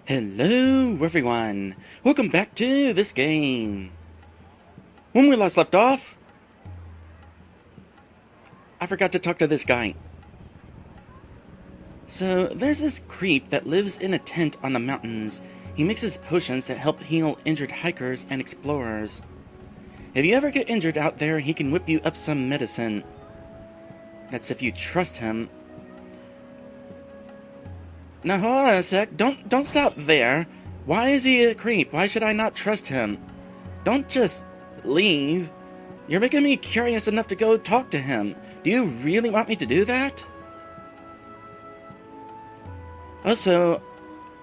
Hello everyone! Welcome back to this game! When we last left off, I forgot to talk to this guy. So, there's this creep that lives in a tent on the mountains. He mixes potions that help heal injured hikers and explorers. If you ever get injured out there, he can whip you up some medicine. That's if you trust him. Now hold on a sec, don't stop there. Why is he a creep? Why should I not trust him? Don't just leave. You're making me curious enough to go talk to him. Do you really want me to do that? Also,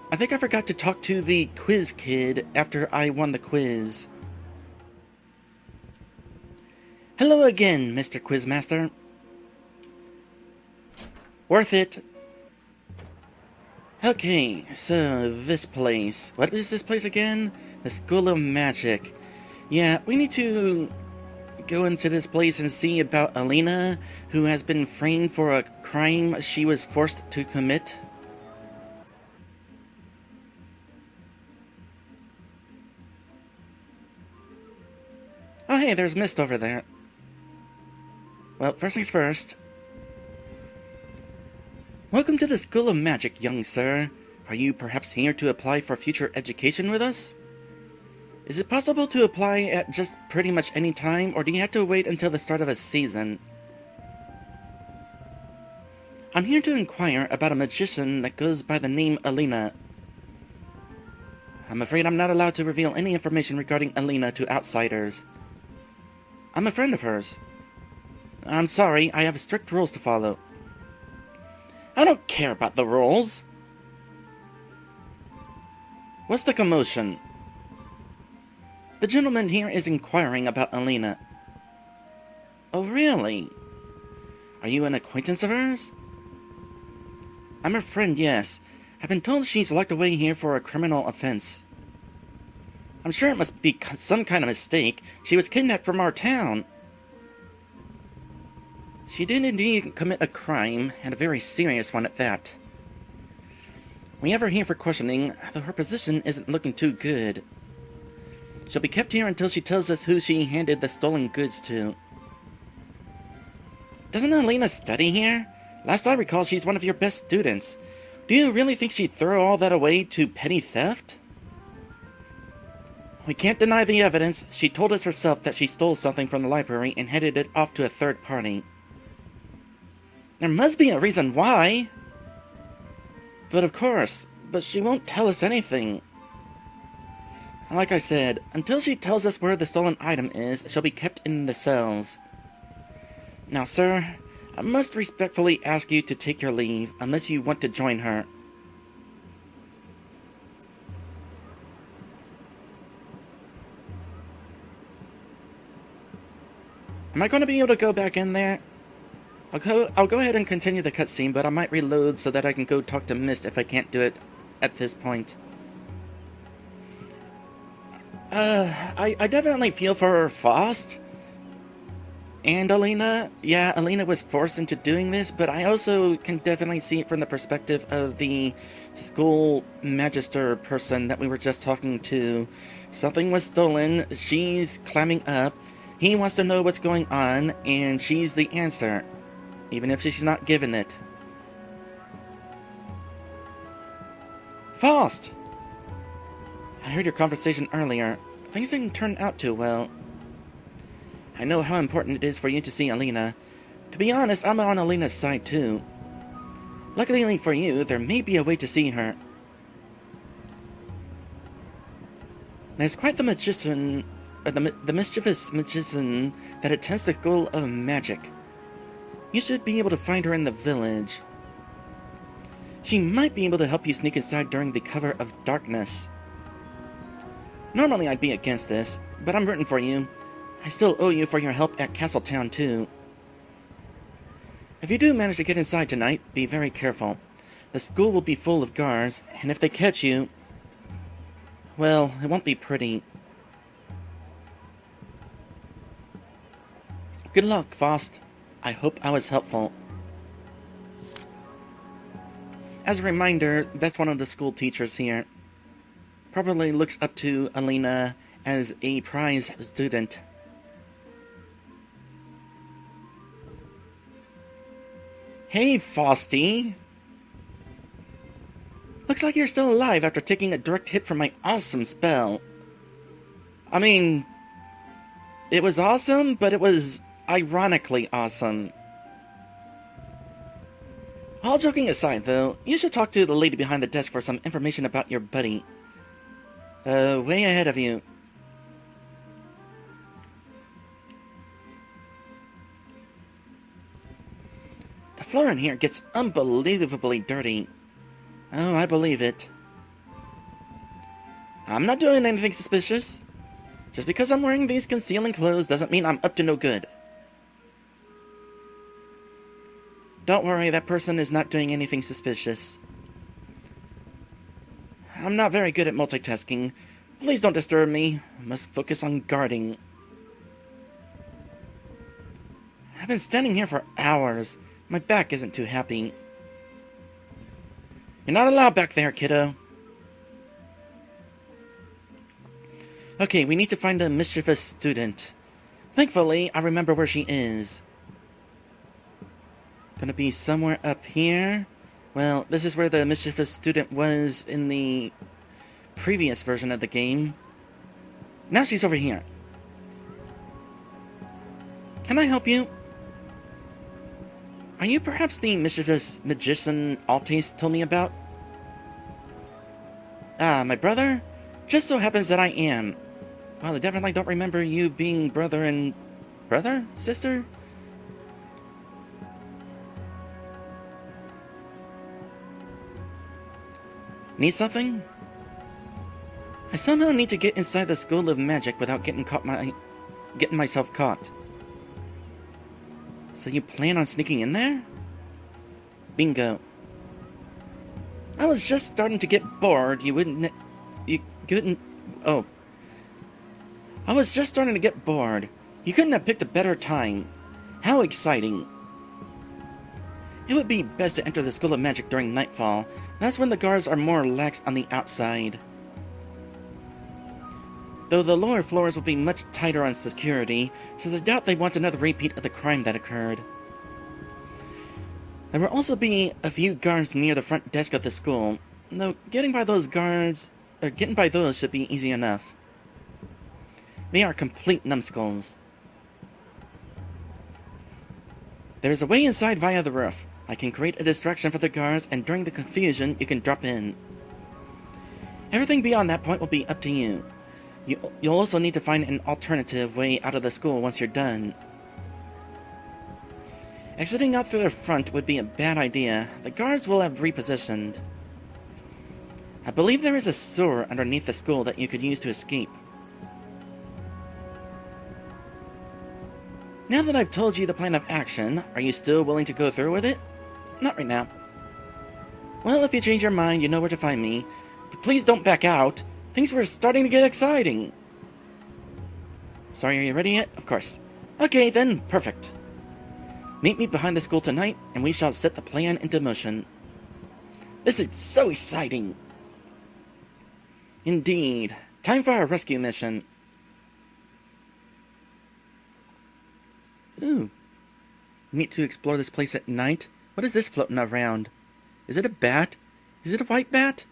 I think I forgot to talk to the quiz kid after I won the quiz. Hello again, Mr. Quizmaster. Worth it. Okay, so this place. What is this place again? The School of Magic. Yeah, we need to go into this place and see about Alina, who has been framed for a crime she was forced to commit. Oh hey, there's Mist over there. Well, first things first. Welcome to the School of Magic, young sir. Are you perhaps here to apply for future education with us? Is it possible to apply at just pretty much any time, or do you have to wait until the start of a season? I'm here to inquire about a magician that goes by the name Alina. I'm afraid I'm not allowed to reveal any information regarding Alina to outsiders. I'm a friend of hers. I'm sorry, I have strict rules to follow. I don't care about the rules. What's the commotion? The gentleman here is inquiring about Alina. Oh, really? Are you an acquaintance of hers? I'm her friend, yes. I've been told she's locked away here for a criminal offense. I'm sure it must be some kind of mistake. She was kidnapped from our town. She did indeed commit a crime, and a very serious one at that. We have her here for questioning, though her position isn't looking too good. She'll be kept here until she tells us who she handed the stolen goods to. Doesn't Alina study here? Last I recall, she's one of your best students. Do you really think she'd throw all that away to petty theft? We can't deny the evidence. She told us herself that she stole something from the library and handed it off to a third party. There must be a reason why. But of course, but she won't tell us anything. Like I said, until she tells us where the stolen item is, she'll be kept in the cells. Now, sir, I must respectfully ask you to take your leave, unless you want to join her. Am I going to be able to go back in there? I'll go ahead and continue the cutscene, but I might reload so that I can go talk to Mist if I can't do it at this point. I definitely feel for Faust and Alina. Yeah, Alina was forced into doing this, but I also can definitely see it from the perspective of the school magister person that we were just talking to. Something was stolen, she's climbing up, he wants to know what's going on, and she's the answer, even if she's not given it. Faust! I heard your conversation earlier. Things didn't turn out too well. I know how important it is for you to see Alina. To be honest, I'm on Alina's side too. Luckily for you, there may be a way to see her. There's quite the magician, or the mischievous magician that attends the School of Magic. You should be able to find her in the village. She might be able to help you sneak inside during the cover of darkness. Normally I'd be against this, but I'm rooting for you. I still owe you for your help at Castletown too. If you do manage to get inside tonight, be very careful. The school will be full of guards, and if they catch you, well, it won't be pretty. Good luck, Faust. I hope I was helpful. As a reminder, that's one of the school teachers here. probably looks up to Alina as a prize student. Hey, Fausty! Looks like you're still alive after taking a direct hit from my awesome spell. I mean, it was awesome, but it was ironically awesome. All joking aside, though, you should talk to the lady behind the desk for some information about your buddy. Way ahead of you. The floor in here gets unbelievably dirty. Oh, I believe it. I'm not doing anything suspicious. Just because I'm wearing these concealing clothes doesn't mean I'm up to no good. Don't worry, that person is not doing anything suspicious. I'm not very good at multitasking. Please don't disturb me. I must focus on guarding. I've been standing here for hours. My back isn't too happy. You're not allowed back there, kiddo. Okay, we need to find the mischievous student. Thankfully, I remember where she is. Gonna be somewhere up here. Well, this is where the mischievous student was in the previous version of the game. Now she's over here. Can I help you? Are you perhaps the mischievous magician Altis told me about? Ah, my brother? Just so happens that I am. Well, I definitely don't remember you being brother and... brother? Sister? Need something? I somehow need to get inside the School of Magic without getting myself caught. So you plan on sneaking in there? Bingo. I was just starting to get bored. Oh. I was just starting to get bored. You couldn't have picked a better time. How exciting. It would be best to enter the School of Magic during nightfall. That's when the guards are more lax on the outside. Though the lower floors will be much tighter on security, since I doubt they want another repeat of the crime that occurred. There will also be a few guards near the front desk of the school, though getting by those should be easy enough. They are complete numbskulls. There is a way inside via the roof. I can create a distraction for the guards, and during the confusion, you can drop in. Everything beyond that point will be up to you. You'll also need to find an alternative way out of the school once you're done. Exiting out through the front would be a bad idea. The guards will have repositioned. I believe there is a sewer underneath the school that you could use to escape. Now that I've told you the plan of action, are you still willing to go through with it? Not right now. Well, if you change your mind, you know where to find me. But please don't back out. Things were starting to get exciting. Sorry, are you ready yet? Of course. Okay, then, perfect. Meet me behind the school tonight, and we shall set the plan into motion. This is so exciting. Indeed. Time for our rescue mission. Ooh. Neat to explore this place at night. What is this floating around? Is it a bat? Is it a white bat?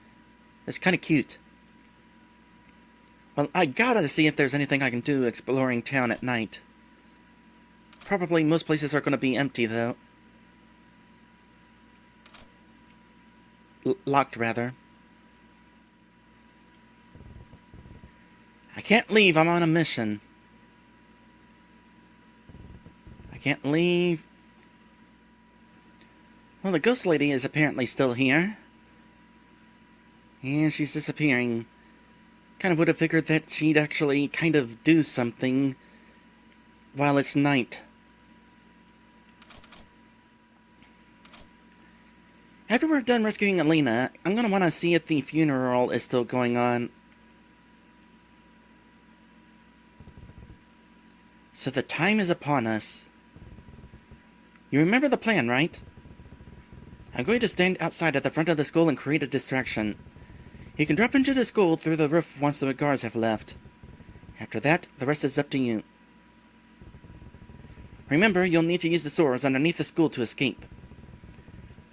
That's kind of cute. Well, I gotta see if there's anything I can do exploring town at night. Probably most places are gonna be empty, though. Locked, rather. I can't leave, I'm on a mission. I can't leave. Well, the ghost lady is apparently still here. And she's disappearing. Kind of would have figured that she'd actually kind of do something while it's night. After we're done rescuing Alina, I'm gonna want to see if the funeral is still going on. So the time is upon us. You remember the plan, right? I'm going to stand outside at the front of the school and create a distraction. You can drop into the school through the roof once the guards have left. After that, the rest is up to you. Remember, you'll need to use the sewers underneath the school to escape.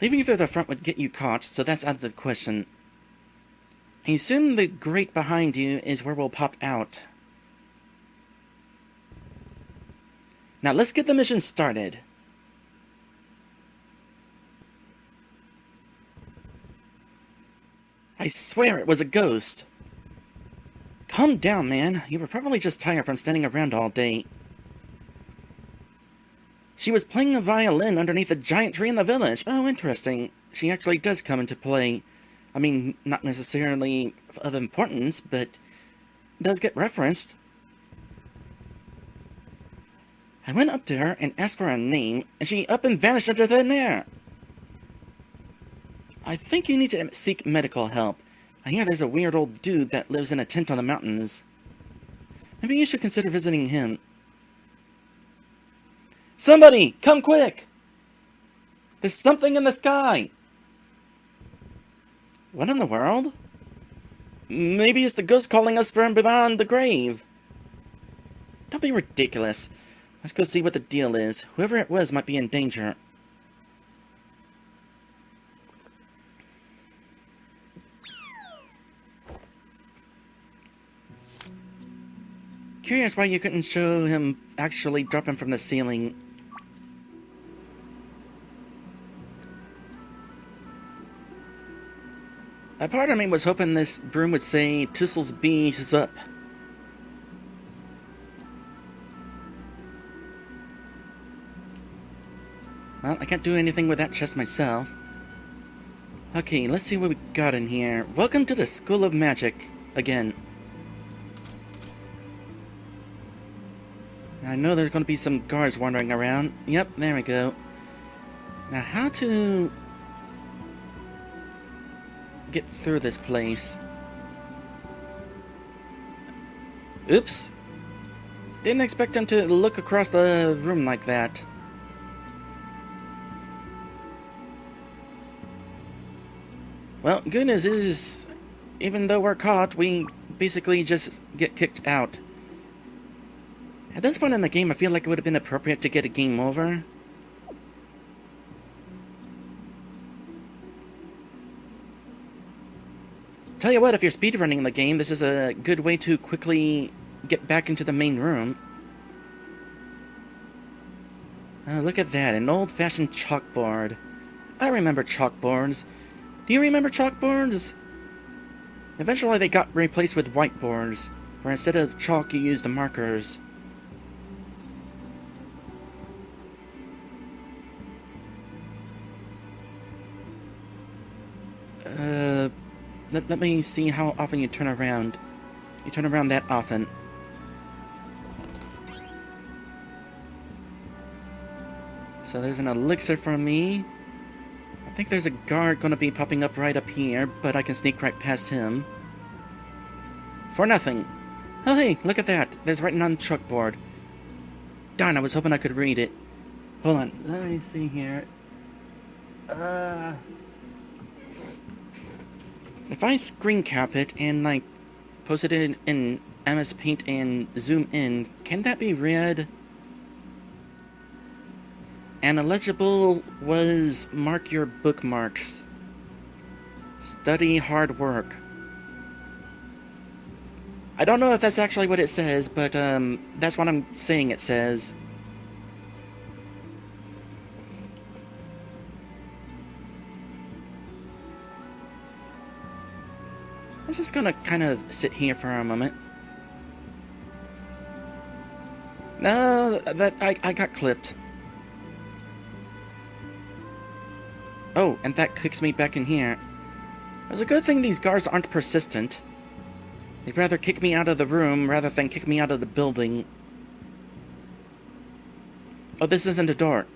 Leaving through the front would get you caught, so that's out of the question. I assume the grate behind you is where we'll pop out. Now let's get the mission started. I swear it was a ghost. Calm down, man. You were probably just tired from standing around all day. She was playing a violin underneath a giant tree in the village. Oh, interesting. She actually does come into play. I mean, not necessarily of importance, but does get referenced. I went up to her and asked for a name, and she up and vanished under thin air. I think you need to seek medical help. I hear there's a weird old dude that lives in a tent on the mountains. Maybe you should consider visiting him. Somebody, come quick! There's something in the sky! What in the world? Maybe it's the ghost calling us from beyond the grave. Don't be ridiculous. Let's go see what the deal is. Whoever it was might be in danger. Curious why you couldn't show him actually dropping from the ceiling. A part of me was hoping this broom would say, "Tissel's bees up." Well, I can't do anything with that chest myself. Okay, let's see what we got in here. Welcome to the School of Magic, again. I know there's going to be some guards wandering around. Yep, there we go. Now, how to get through this place? Oops. Didn't expect him to look across the room like that. Well, good news is, even though we're caught, we basically just get kicked out. At this point in the game, I feel like it would have been appropriate to get a game over. Tell you what, if you're speedrunning the game, this is a good way to quickly get back into the main room. Oh, look at that, an old-fashioned chalkboard. I remember chalkboards. Do you remember chalkboards? Eventually they got replaced with whiteboards, where instead of chalk you used the markers. Let me see how often you turn around. You turn around that often. So there's an elixir for me. I think there's a guard going to be popping up right up here, but I can sneak right past him. For nothing. Oh hey, look at that. There's writing on chalkboard. Darn, I was hoping I could read it. Hold on, let me see here. If I screen cap it and like post it in MS Paint and zoom in, can that be read? And illegible was mark your bookmarks. Study hard work. I don't know if that's actually what it says, but that's what I'm saying it says. I'm just gonna kind of sit here for a moment. No, I got clipped. Oh, and that kicks me back in here. It's a good thing these guards aren't persistent. They'd rather kick me out of the room rather than kick me out of the building. Oh, this isn't a door.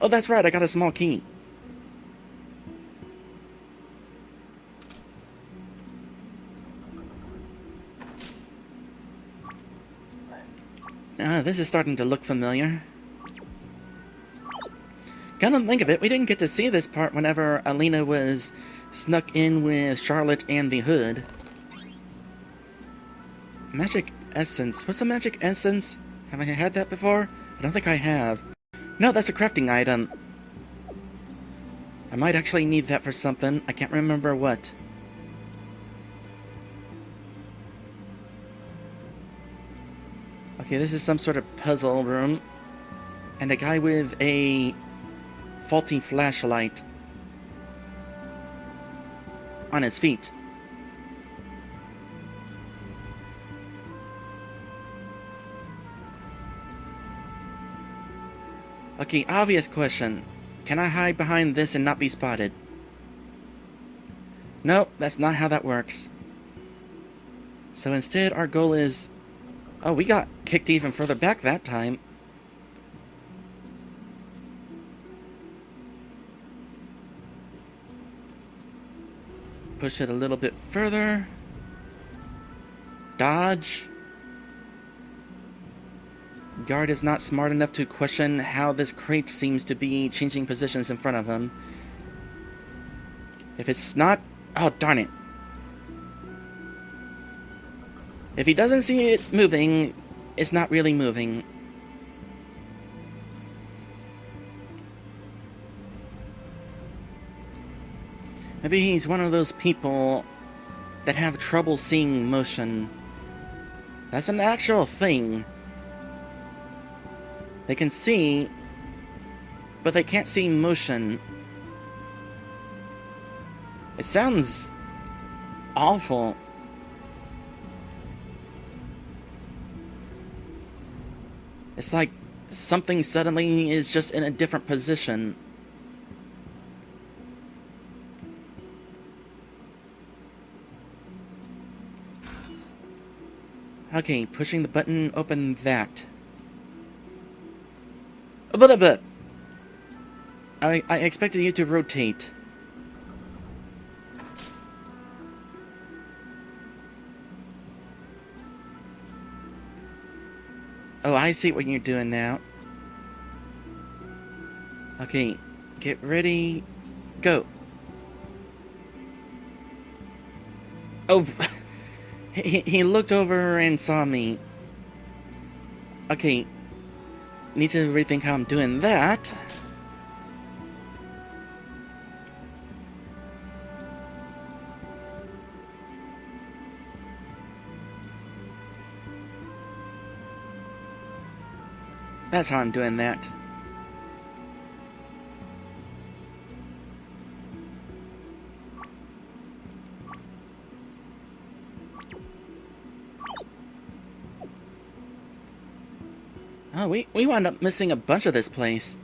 Oh, that's right, I got a small key. This is starting to look familiar. Come to think of it, we didn't get to see this part whenever Alina was snuck in with Charlotte and the Hood. Magic essence. What's a magic essence? Have I had that before? I don't think I have. No, that's a crafting item. I might actually need that for something. I can't remember what. Okay, this is some sort of puzzle room. And a guy with a faulty flashlight on his feet. Okay, obvious question. Can I hide behind this and not be spotted? Nope, that's not how that works. So instead, our goal is... Oh, we got kicked even further back that time. Push it a little bit further. Dodge. Guard is not smart enough to question how this crate seems to be changing positions in front of him. If it's not... Oh, darn it. If he doesn't see it moving, it's not really moving. Maybe he's one of those people that have trouble seeing motion. That's an actual thing. They can see, but they can't see motion. It sounds awful. It's like something suddenly is just in a different position. Okay, pushing the button, open that. But I expected you to rotate. Oh, I see what you're doing now. Okay, get ready, go. Oh, he looked over and saw me. Okay, need to rethink how I'm doing that. That's how I'm doing that. Oh, we wound up missing a bunch of this place.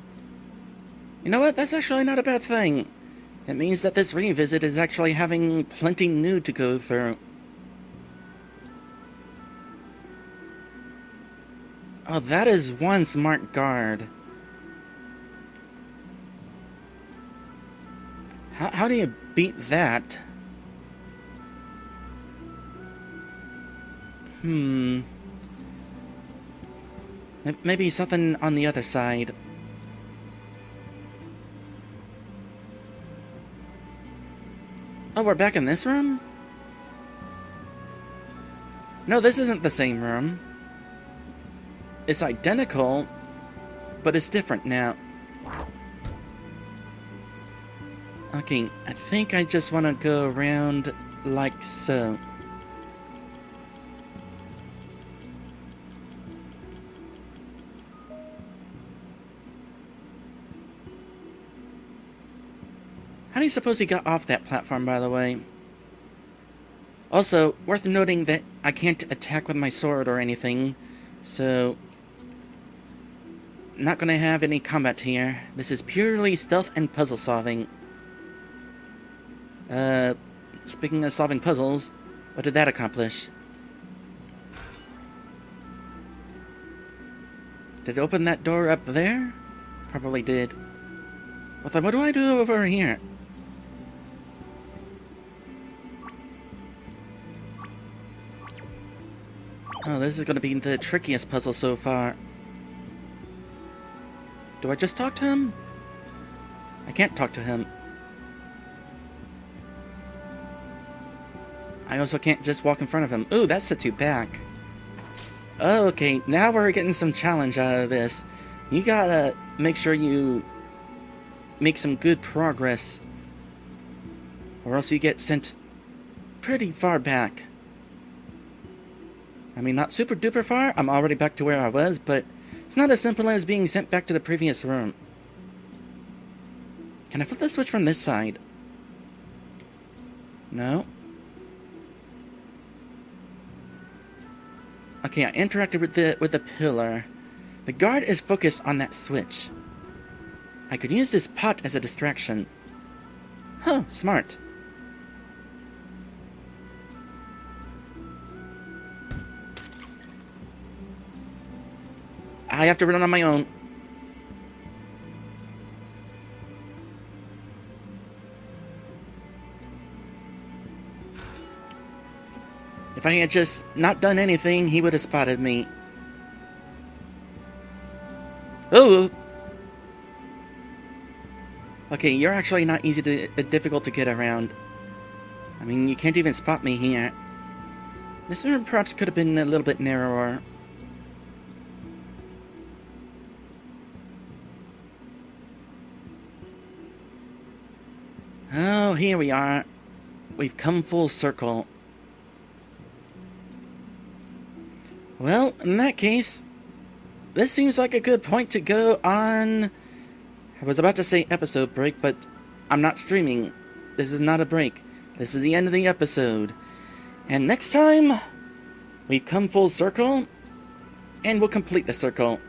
You know what? That's actually not a bad thing. It means that this revisit is actually having plenty new to go through. Oh, that is one smart guard. How do you beat that? Maybe something on the other side. Oh, we're back in this room? No, this isn't the same room. It's identical, but it's different now. Okay, I think I just want to go around like so. How do you suppose he got off that platform, by the way? Also, worth noting that I can't attack with my sword or anything, so... not gonna have any combat here. This is purely stealth and puzzle solving. Speaking of solving puzzles, what did that accomplish? Did it open that door up there? Probably did. Well then, what do I do over here? Oh, this is gonna be the trickiest puzzle so far. Do I just talk to him? I can't talk to him. I also can't just walk in front of him. Ooh, that sets you back. Okay, now we're getting some challenge out of this. You gotta make sure you make some good progress, or else you get sent pretty far back. I mean, not super duper far. I'm already back to where I was, but it's not as simple as being sent back to the previous room. Can I flip the switch from this side? No. Okay, I interacted with the pillar. The guard is focused on that switch. I could use this pot as a distraction. Huh, smart. I have to run on my own. If I had just not done anything, he would have spotted me. Oh! Okay, you're actually not difficult to get around. I mean, you can't even spot me here. This room perhaps could have been a little bit narrower. Oh, here we are. We've come full circle. Well, in that case, this seems like a good point to go on. I was about to say episode break, but I'm not streaming. This is not a break. This is the end of the episode. And next time, we've come full circle, and we'll complete the circle.